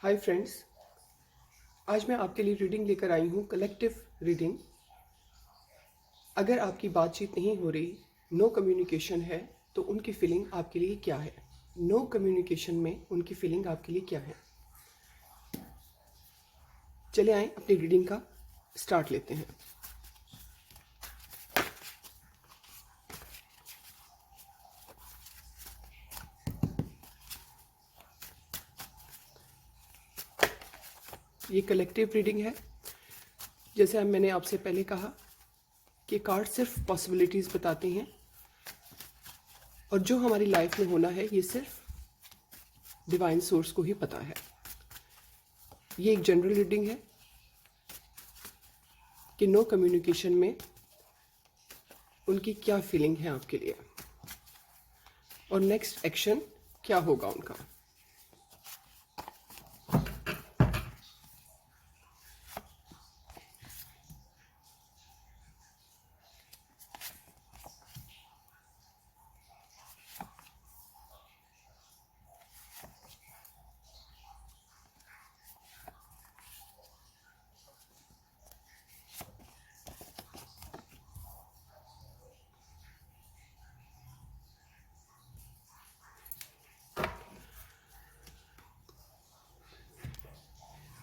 Hi friends, आज मैं आपके लिए रीडिंग लेकर आई हूँ कलेक्टिव रीडिंग। अगर आपकी बातचीत नहीं हो रही, नो कम्युनिकेशन है, तो उनकी फीलिंग आपके लिए क्या है? नो कम्युनिकेशन में उनकी फीलिंग आपके लिए क्या है? चले आए अपनी रीडिंग का स्टार्ट लेते हैं। ये कलेक्टिव रीडिंग है। जैसे मैंने आपसे पहले कहा कि कार्ड सिर्फ पॉसिबिलिटीज़ बताते हैं और जो हमारी लाइफ में होना है ये सिर्फ डिवाइन सोर्स को ही पता है। ये एक जनरल रीडिंग है कि नो कम्युनिकेशन में उनकी क्या फीलिंग है आपके लिए और नेक्स्ट एक्शन क्या होगा उनका।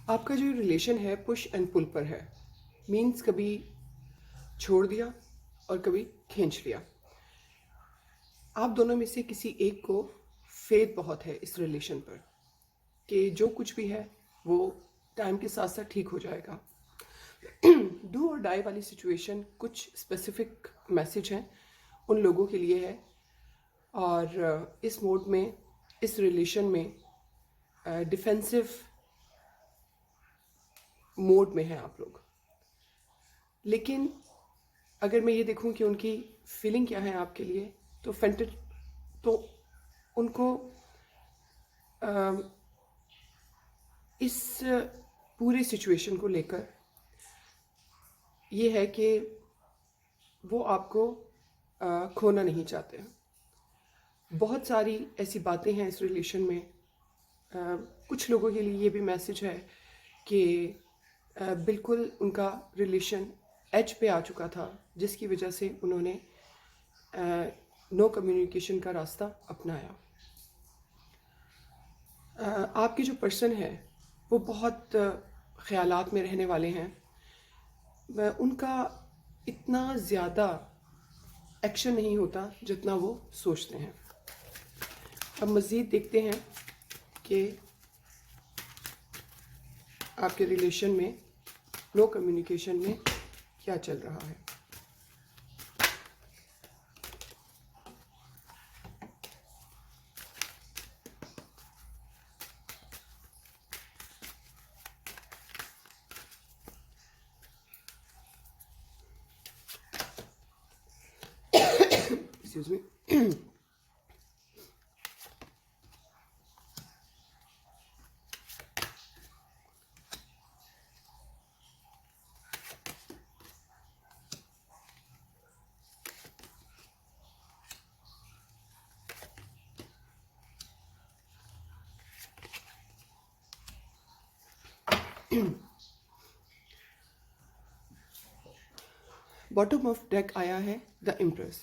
आपका जो रिलेशन है पुश एंड पुल पर है। मीन्स कभी छोड़ दिया और कभी खींच लिया। आप दोनों में से किसी एक को फेथ बहुत है इस रिलेशन पर कि जो कुछ भी है वो टाइम के साथ साथ ठीक हो जाएगा। डू और डाई वाली सिचुएशन कुछ स्पेसिफिक मैसेज हैं उन लोगों के लिए है। और इस मोड में, इस रिलेशन में डिफेंसिव मोड में है आप लोग। लेकिन अगर मैं ये देखूं कि उनकी फीलिंग क्या है आपके लिए, तो तो उनको इस पूरी सिचुएशन को लेकर ये है कि वो आपको खोना नहीं चाहते। बहुत सारी ऐसी बातें हैं इस रिलेशन में। कुछ लोगों के लिए ये भी मैसेज है कि बिल्कुल उनका रिलेशन एज पे आ चुका था, जिसकी वजह से उन्होंने नो कम्युनिकेशन का रास्ता अपनाया। आपके जो पर्सन है वो बहुत ख्यालात में रहने वाले हैं। उनका इतना ज़्यादा एक्शन नहीं होता जितना वो सोचते हैं। अब मज़ीद देखते हैं कि आपके रिलेशन में नो कम्युनिकेशन में क्या चल रहा है। Excuse me. Bottom of deck आया है द इम्प्रेस।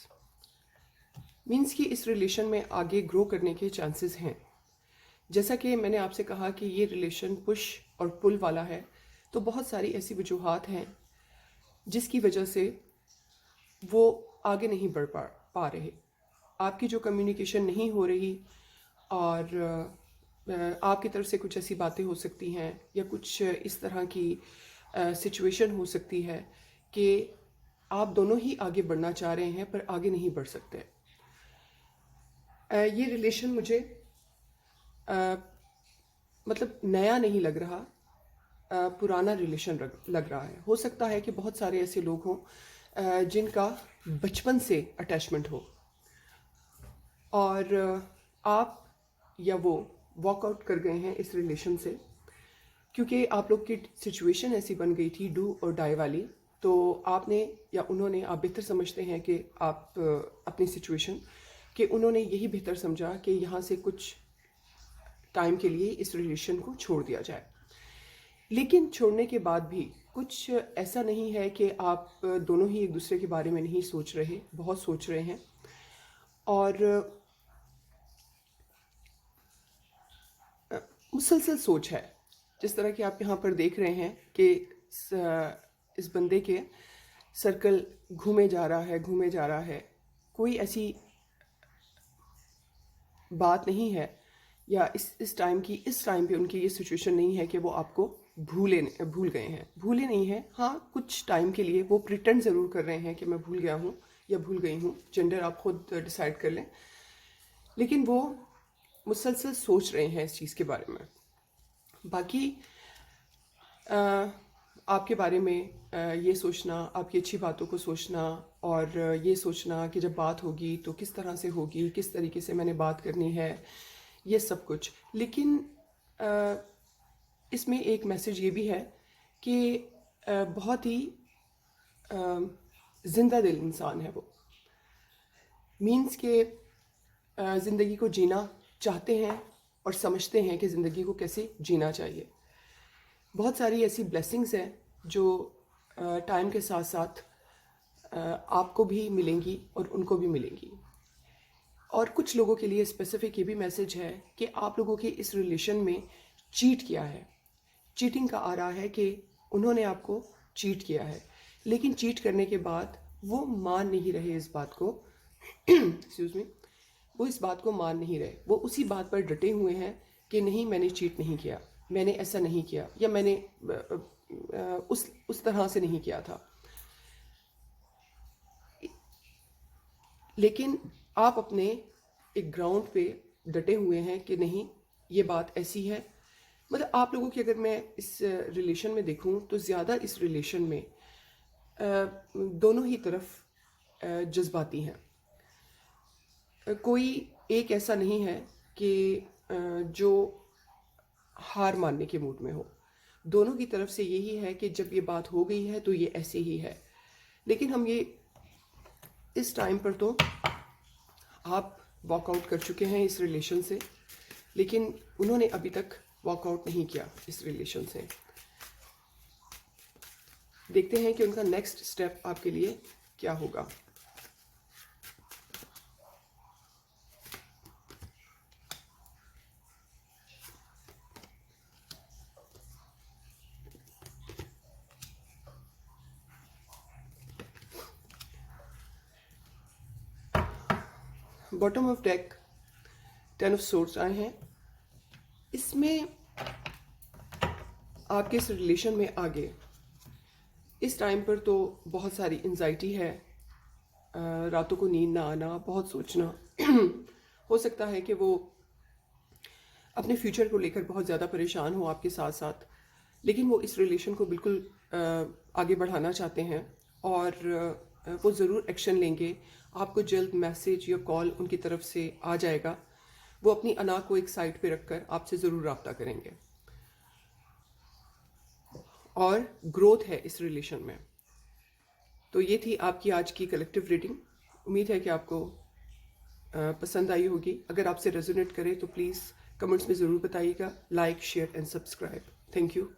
मीन्स कि इस रिलेशन में आगे ग्रो करने के चांसेस हैं। जैसा कि मैंने आपसे कहा कि ये रिलेशन पुश और पुल वाला है, तो बहुत सारी ऐसी वजूहात हैं जिसकी वजह से वो आगे नहीं बढ़ पा रहे। आपकी जो कम्युनिकेशन नहीं हो रही और आपकी तरफ से कुछ ऐसी बातें हो सकती हैं या कुछ इस तरह की सिचुएशन हो सकती है कि आप दोनों ही आगे बढ़ना चाह रहे हैं पर आगे नहीं बढ़ सकते। ये रिलेशन मुझे मतलब नया नहीं लग रहा, पुराना रिलेशन लग रहा है। हो सकता है कि बहुत सारे ऐसे लोग हों जिनका बचपन से अटैचमेंट हो और आप या वो वॉकआउट कर गए हैं इस रिलेशन से क्योंकि आप लोग की सिचुएशन ऐसी बन गई थी डू और डाई वाली। तो आपने या उन्होंने, आप बेहतर समझते हैं कि आप अपनी सिचुएशन, कि उन्होंने यही बेहतर समझा कि यहाँ से कुछ टाइम के लिए इस रिलेशन को छोड़ दिया जाए। लेकिन छोड़ने के बाद भी कुछ ऐसा नहीं है कि आप दोनों ही एक दूसरे के बारे में नहीं सोच रहे, बहुत सोच रहे हैं। और मुसलसल सोच है, जिस तरह कि आप यहाँ पर देख रहे हैं कि इस बंदे के सर्कल घूमे जा रहा है, घूमे जा रहा है। कोई ऐसी बात नहीं है या इस टाइम पे उनकी ये सिचुएशन नहीं है कि वो आपको भूल गए हैं। भूले नहीं हैं, हाँ कुछ टाइम के लिए वो प्रिटेंड ज़रूर कर रहे हैं कि मैं भूल गया हूँ या भूल गई हूँ, जेंडर आप खुद डिसाइड कर लें। लेकिन वो मुसलसल सोच रहे हैं इस चीज़ के बारे में। बाकी आपके बारे में ये सोचना, आपकी अच्छी बातों को सोचना और ये सोचना कि जब बात होगी तो किस तरह से होगी, किस तरीके से मैंने बात करनी है, ये सब कुछ। लेकिन इसमें एक मैसेज ये भी है कि बहुत ही जिंदा दिल इंसान है वो। मीन्स के ज़िंदगी को जीना चाहते हैं और समझते हैं कि ज़िंदगी को कैसे जीना चाहिए। बहुत सारी ऐसी ब्लेसिंग्स हैं जो टाइम के साथ साथ आपको भी मिलेंगी और उनको भी मिलेंगी। और कुछ लोगों के लिए स्पेसिफिक ये भी मैसेज है कि आप लोगों के इस रिलेशन में चीट किया है। चीटिंग का आ रहा है कि उन्होंने आपको चीट किया है, लेकिन चीट करने के बाद वो मान नहीं रहे इस बात को एक्सक्यूज़ मी, वो इस बात को मान नहीं रहे। वो उसी बात पर डटे हुए हैं कि नहीं, मैंने चीट नहीं किया, मैंने ऐसा नहीं किया, या मैंने उस तरह से नहीं किया था। लेकिन आप अपने एक ग्राउंड पे डटे हुए हैं कि नहीं, ये बात ऐसी है। मतलब आप लोगों की अगर मैं इस रिलेशन में देखूं तो ज़्यादा इस रिलेशन में दोनों ही तरफ जज्बाती हैं। कोई एक ऐसा नहीं है कि जो हार मानने के मूड में हो। दोनों की तरफ से यही है कि जब ये बात हो गई है तो ये ऐसे ही है। लेकिन हम ये इस टाइम पर तो आप वॉकआउट कर चुके हैं इस रिलेशन से, लेकिन उन्होंने अभी तक वॉकआउट नहीं किया इस रिलेशन से। देखते हैं कि उनका नेक्स्ट स्टेप आपके लिए क्या होगा। Bottom of deck 10 of swords आए हैं। इसमें आपके इस रिलेशन में आगे इस टाइम पर तो बहुत सारी एंजाइटी है, रातों को नींद ना आना, बहुत सोचना हो सकता है कि वो अपने फ्यूचर को लेकर बहुत ज़्यादा परेशान हो आपके साथ साथ। लेकिन वो इस रिलेशन को बिल्कुल आगे बढ़ाना चाहते हैं और वो ज़रूर एक्शन लेंगे। आपको जल्द मैसेज या कॉल उनकी तरफ से आ जाएगा। वो अपनी अना को एक साइड पे रखकर आपसे ज़रूर रब्ता करेंगे और ग्रोथ है इस रिलेशन में। तो ये थी आपकी आज की कलेक्टिव रीडिंग। उम्मीद है कि आपको पसंद आई होगी। अगर आपसे रेजोनेट करे तो प्लीज़ कमेंट्स में ज़रूर बताइएगा। Like, share and subscribe. Thank you.